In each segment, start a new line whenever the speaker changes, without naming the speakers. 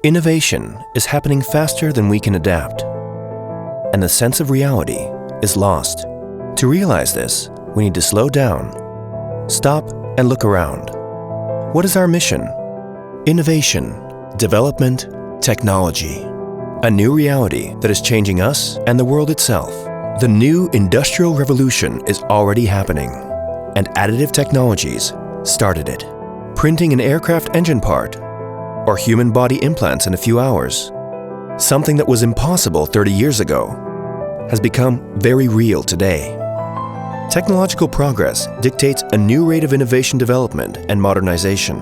Innovation is happening faster than we can adapt, and the sense of reality is lost. To realize this, we need to slow down, stop, and look around. What is our mission? Innovation, development, technology. A new reality that is changing us and the world itself. The new industrial revolution is already happening, and Additive Technologies started it. Printing an aircraft engine part or human body implants in a few hours, something that was impossible 30 years ago, has become very real today. Technological progress dictates a new rate of innovation development and modernization.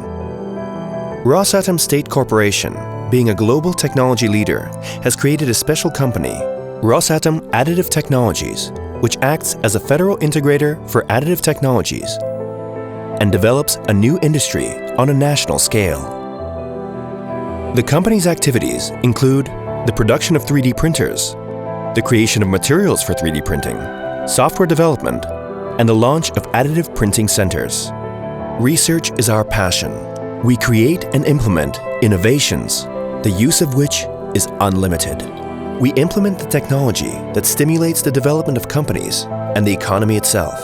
Rusatom State Corporation, being a global technology leader, has created a special company, Rusatom Additive Technologies, which acts as a federal integrator for additive technologies and develops a new industry on a national scale. The company's activities include the production of 3D printers, the creation of materials for 3D printing, software development, and the launch of additive printing centers. Research is our passion. We create and implement innovations, the use of which is unlimited. We implement the technology that stimulates the development of companies and the economy itself.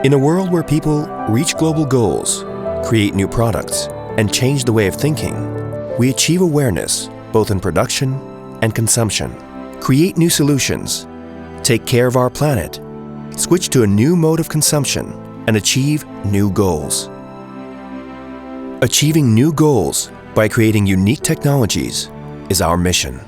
In a world where people reach global goals, create new products, and change the way of thinking, we achieve awareness both in production and consumption, create new solutions, take care of our planet, switch to a new mode of consumption, and achieve new goals. Achieving new goals by creating unique technologies is our mission.